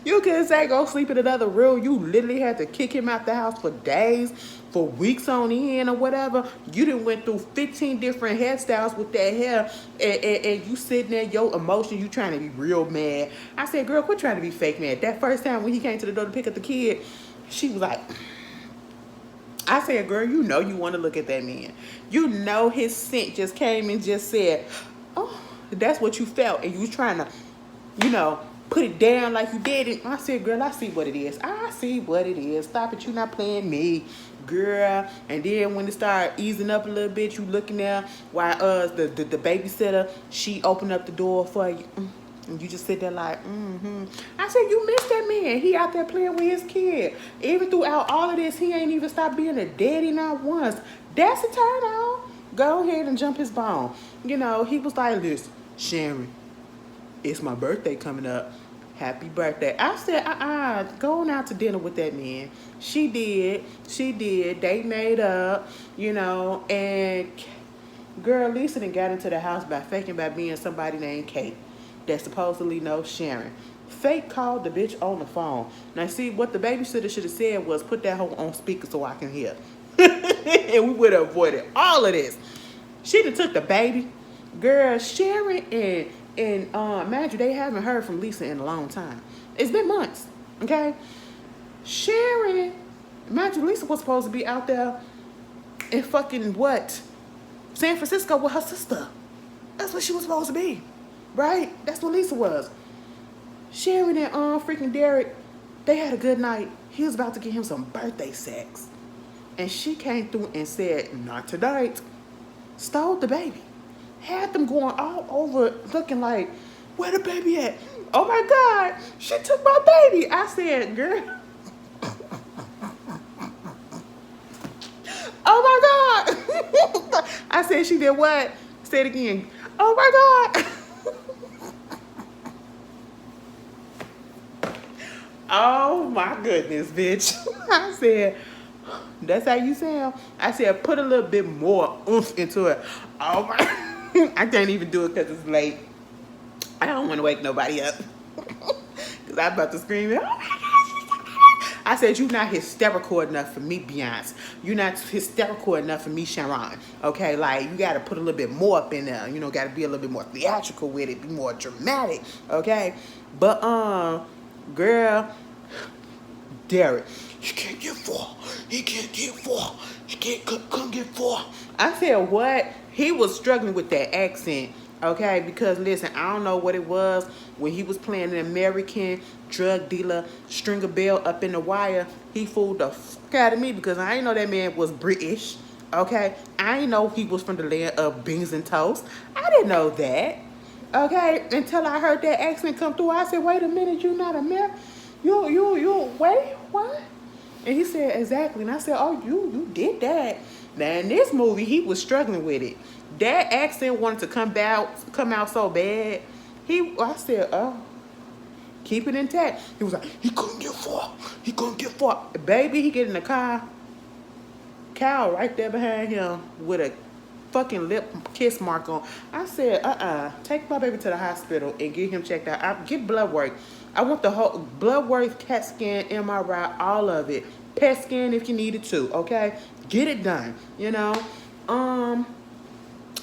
S1: You could say go sleep in another room. You literally had to kick him out the house for days, for weeks on end or whatever. You done went through 15 different hairstyles with that hair, and you sitting there, your emotion, you trying to be real mad. I said, girl, quit trying to be fake mad. That first time when he came to the door to pick up the kid, she was like, I said, girl, you want to look at that man. His scent just came and just said, oh, that's what you felt. And you was trying to, put it down like you did it. I said, girl, I see what it is. Stop it. You not playing me, girl. And then when it started easing up a little bit, you looking there while the babysitter, she opened up the door for you. And you just sit there like, I said, you missed that man. He out there playing with his kid. Even throughout all of this, he ain't even stopped being a daddy not once. That's a turn on. Go ahead and jump his bone. He was like, listen, Sharon, it's my birthday coming up. Happy birthday. I said, going out to dinner with that man. She did. They made up, and girl, Lisa done got into the house by faking by being somebody named Kate that supposedly knows Sharon. Fake called the bitch on the phone. Now, see, what the babysitter should have said was put that hoe on speaker so I can hear. And we would have avoided all of this. She done took the baby. Girl, Sharon and mind you, they haven't heard from Lisa in a long time. It's been months, okay? Sharon, mind you, Lisa was supposed to be out there in fucking what? San Francisco with her sister. That's what she was supposed to be, right? That's what Lisa was. Sharon and freaking Derek, they had a good night. He was about to get him some birthday sex. And she came through and said, not tonight. Stole the baby. Had them going all over looking like, where the baby at? Oh my God, she took my baby. I said, girl. Oh my God. I said, she did what? Say it again. Oh my God. Oh my goodness, bitch. I said, that's how you sound? I said, put a little bit more oomph into it. Oh my, I can't even do it because it's late. I don't want to wake nobody up. Because I'm about to scream, oh my gosh. I said, you're not hysterical enough for me, Beyonce. You're not hysterical enough for me, Sharon. Okay, like, you got to put a little bit more up in there. You know, got to be a little bit more theatrical with it. Be more dramatic, okay? But, girl, Derek, you can't get far. He can't get far. He can't come get far. I said, what? He was struggling with that accent, okay? Because, listen, I don't know what it was when he was playing an American drug dealer, stringer bell up in the wire. He fooled the fuck out of me because I didn't know that man was British, okay? I didn't know he was from the land of beans and toast. I didn't know that, okay? Until I heard that accent come through, I said, wait a minute, you not American? You, wait, what? And he said, exactly. And I said, oh, you did that. Now, in this movie, he was struggling with it. That accent wanted to come out so bad. I said, oh, keep it intact. He was like, he couldn't get far. He couldn't get far. Baby, he get in the car. Cal right there behind him with a fucking lip kiss mark on. I said, take my baby to the hospital and get him checked out. Get blood work. I want the whole blood work, CAT scan, MRI, all of it. PET scan if you need it to, okay? Get it done, you know?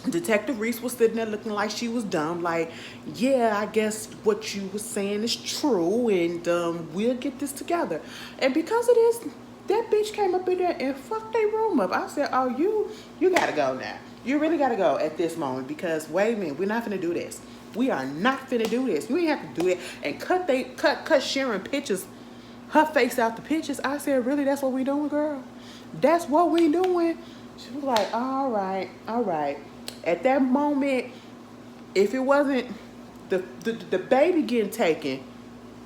S1: Detective Reese was sitting there looking like she was dumb. Like, yeah, I guess what you were saying is true, and we'll get this together. And because of this, that bitch came up in there and fucked their room up. I said, oh, you gotta go now. You really gotta go at this moment because, wait a minute, we're not finna do this. We are not finna do this. You ain't have to do it. And cut Sharon pictures, her face out the pictures. I said, really, that's what we doing, girl? That's what we doing? She was like, all right. At that moment, if it wasn't the baby getting taken,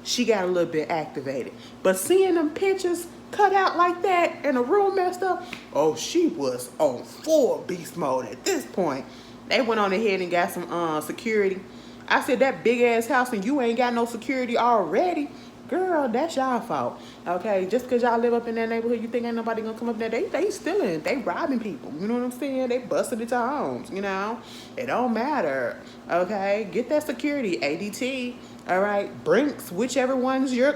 S1: she got a little bit activated. But seeing them pictures cut out like that and the room messed up, oh, she was on full beast mode at this point. They went on ahead and got some security. I said, that big ass house and you ain't got no security already? Girl, that's y'all fault. Okay, just because y'all live up in that neighborhood, you think ain't nobody gonna come up there? They stealing, they robbing people. You know what I'm saying? They busted into homes, you know? It don't matter. Okay, get that security, ADT, all right? Brinks, whichever one's your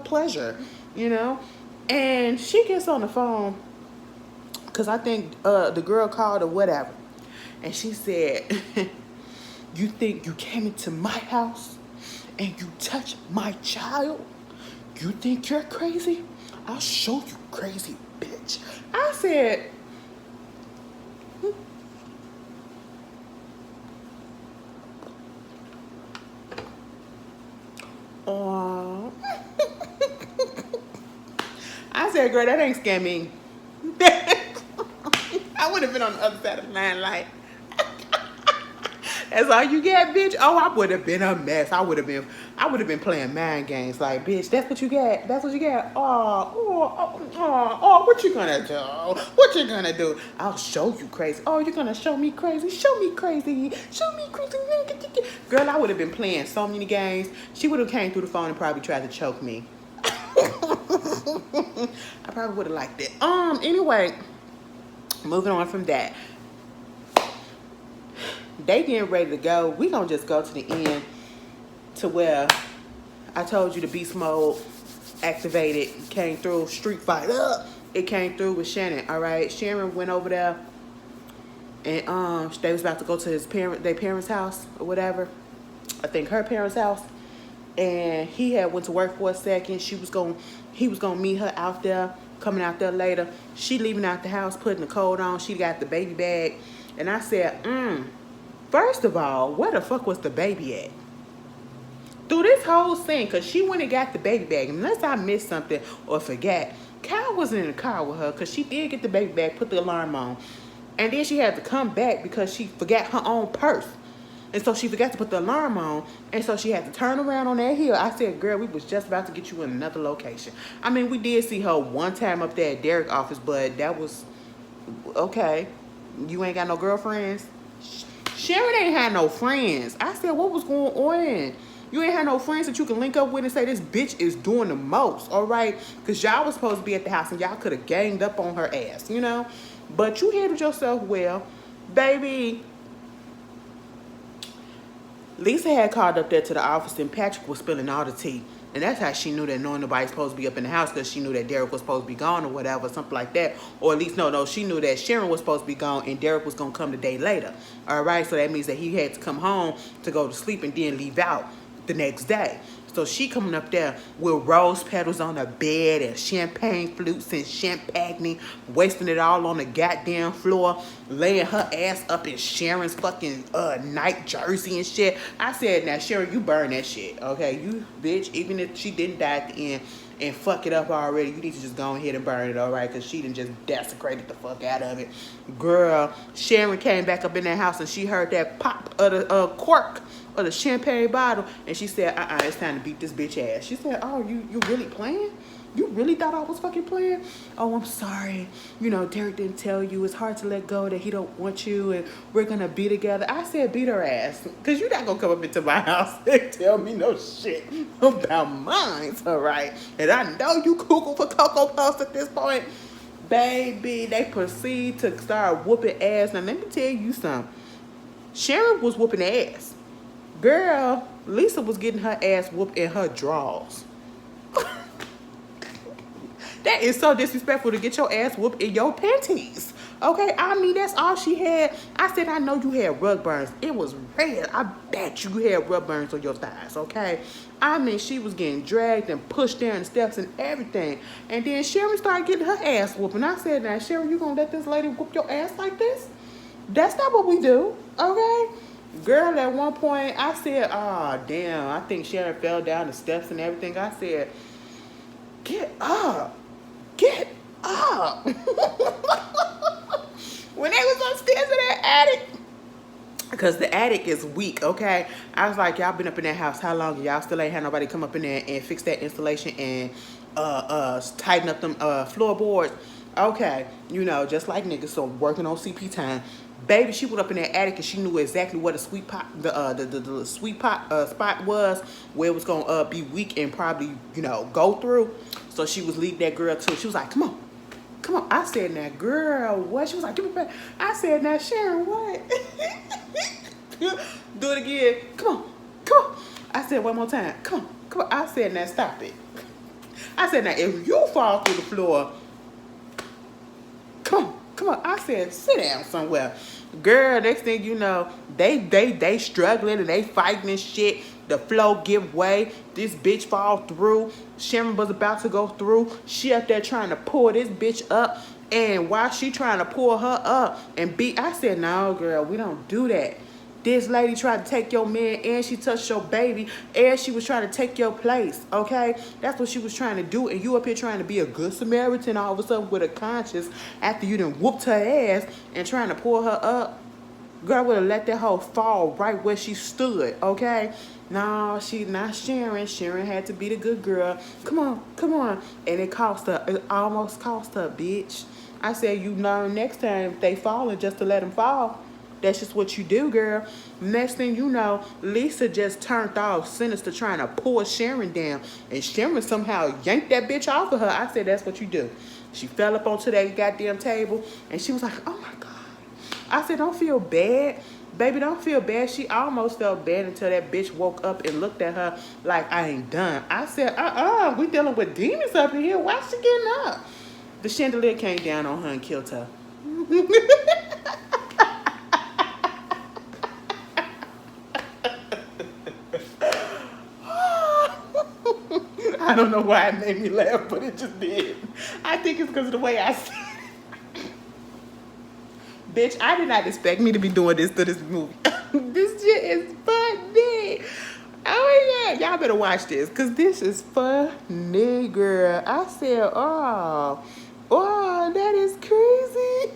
S1: pleasure, you know? And she gets on the phone, because I think the girl called or whatever. And she said, you think you came into my house and you touched my child? You think you're crazy? I'll show you crazy, bitch. I said, oh. I said, girl, that ain't scamming. I would have been on the other side of the line like, that's all you get, bitch? Oh, I would have been a mess. I would have been playing mind games like, bitch, that's what you get. That's what you get. Oh, what you gonna do? What you gonna do? I'll show you crazy. Oh, you're gonna show me crazy? Show me crazy. Show me crazy. Girl, I would have been playing so many games. She would have came through the phone and probably tried to choke me. I probably would have liked it. Anyway, moving on from that. They getting ready to go. We gonna just go to the end to where I told you the beast mode activated, came through. Street fight up. It came through with Shannon. All right, Sharon went over there, and they was about to go to their parents' house or whatever. I think her parents' house, and he had went to work for a second. He was gonna meet her out there, coming out there later. She leaving out the house, putting the coat on. She got the baby bag. And I said, first of all, where the fuck was the baby at? Through this whole scene, because she went and got the baby bag. Unless I missed something or forgot, Kyle wasn't in the car with her because she did get the baby bag, put the alarm on. And then she had to come back because she forgot her own purse. And so she forgot to put the alarm on. And so she had to turn around on that hill. I said, girl, we was just about to get you in another location. I mean, we did see her one time up there at Derek's office, but that was, okay, you ain't got no girlfriends? Sharon ain't had no friends. I said, what was going on? You ain't had no friends that you can link up with and say, this bitch is doing the most, all right? Because y'all was supposed to be at the house and y'all could have ganged up on her ass, you know? But you handled yourself well. Baby, Lisa had called up there to the office and Patrick was spilling all the tea. And that's how she knew that nobody's supposed to be up in the house, because she knew that Derek was supposed to be gone or whatever, something like that. Or at least, no, she knew that Sharon was supposed to be gone and Derek was going to come the day later. All right, so that means that he had to come home to go to sleep and then leave out the next day. So she coming up there with rose petals on her bed and champagne flutes and champagne, wasting it all on the goddamn floor, laying her ass up in Sharon's fucking night jersey and shit. I said, now Sharon, you burn that shit, okay? You bitch, even if she didn't die at the end and fuck it up already, you need to just go ahead and burn it, all right? Because she done just desecrated the fuck out of it. Girl, Sharon came back up in that house and she heard that pop of the cork of the champagne bottle, and she said, it's time to beat this bitch ass. She said, oh, you really playing? You really thought I was fucking playing? Oh, I'm sorry. You know, Derek didn't tell you. It's hard to let go that he don't want you and we're going to be together. I said, beat her ass. Because you're not going to come up into my house and tell me no shit about mine, all right? And I know you cuckoo for Cocoa Puffs at this point. Baby, they proceed to start whooping ass. Now, let me tell you something. Sharon was whooping ass. Girl, Lisa was getting her ass whooped in her drawers. That is so disrespectful, to get your ass whooped in your panties. Okay, I mean, that's all she had. I said, I know you had rug burns. It was red. I bet you had rug burns on your thighs, okay? I mean, she was getting dragged and pushed down the steps and everything. And then Sharon started getting her ass whooped. And I said, now, Sharon, you gonna let this lady whoop your ass like this? That's not what we do, okay? Girl, at one point, I said, oh, damn, I think Sharon fell down the steps and everything. I said, get up. Get up. When they was upstairs in that attic, because the attic is weak, okay? I was like, y'all been up in that house how long? Y'all still ain't had nobody come up in there and fix that installation and tighten up them floorboards? Okay, you know, just like niggas, so working on CP time. Baby, she went up in that attic and she knew exactly what the sweet pot, the sweet pot spot was, where it was gonna be weak and probably, you know, go through. So she was leading that girl to it. She was like, come on, come on. I said, now, girl, what? She was like, give me back. I said, now, Sharon, what? Do it again. Come on, come on. I said, one more time. Come on, come on. I said, now, stop it. I said, now, if you fall through the floor, come on. Come on, I said, sit down somewhere. Girl, next thing you know, they struggling and they fighting and shit. The flow give way. This bitch fall through. Sharon was about to go through. She up there trying to pull this bitch up. And while she trying to pull her up and beat, I said, no, girl, we don't do that. This lady tried to take your man and she touched your baby and she was trying to take your place, okay? That's what she was trying to do. And you up here trying to be a good Samaritan all of a sudden with a conscience after you done whooped her ass and trying to pull her up. Girl, would have let that hoe fall right where she stood, okay? No, she not Sharon. Sharon had to be the good girl. Come on, come on. And it cost her. It almost cost her, bitch. I said, you learn next time if they falling just to let them fall. That's just what you do, girl. Next thing you know, Lisa just turned off, sinister, trying to pull Sharon down. And Sharon somehow yanked that bitch off of her. I said, that's what you do. She fell up onto that goddamn table. And she was like, oh, my God. I said, don't feel bad. Baby, don't feel bad. She almost felt bad until that bitch woke up and looked at her like, I ain't done. I said, we dealing with demons up in here. Why she getting up? The chandelier came down on her and killed her. I don't know why it made me laugh, but it just did. I think it's because of the way I said it. Bitch, I did not expect me to be doing this to this movie. This shit is funny. Oh my God, y'all better watch this, cause this is funny, girl. I said, oh, that is crazy.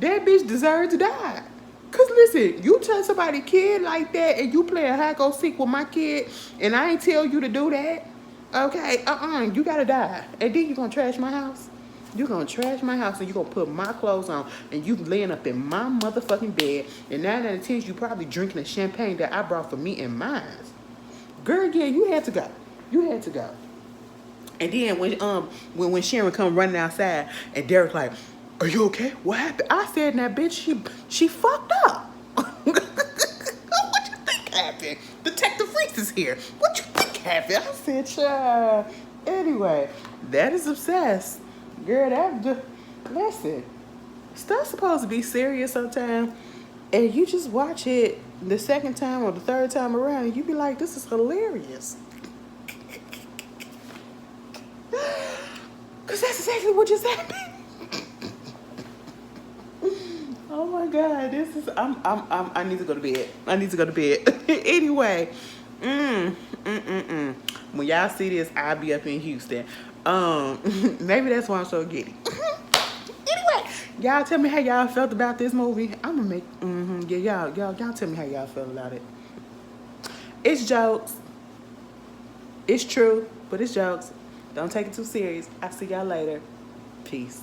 S1: That bitch deserves to die. Cause listen, you tell somebody kid like that and you play a hide go seek with my kid and I ain't tell you to do that. Okay, you gotta die. And then you gonna trash my house? You gonna trash my house and you gonna put my clothes on and you laying up in my motherfucking bed and 9 out of 10 you probably drinking the champagne that I brought for me and mine. Girl, yeah, you had to go. You had to go. And then when Sharon come running outside and Derek like, are you okay? What happened? I said, now bitch, she fucked up. What you think happened? Detective Reese is here. What you think happened? I said, child. Anyway, that is obsessed. Girl, that just, listen, stuff's supposed to be serious sometimes. And you just watch it the second time or the third time around, and you be like, this is hilarious. Because that's exactly what just happened. Oh my God, this is, I need to go to bed. I need to go to bed. Anyway, when y'all see this, I'll be up in Houston. Maybe that's why I'm so giddy. Anyway, y'all tell me how y'all felt about this movie. I'm gonna make, yeah, y'all tell me how y'all feel about it. It's jokes. It's true, but it's jokes. Don't take it too serious. I'll see y'all later. Peace.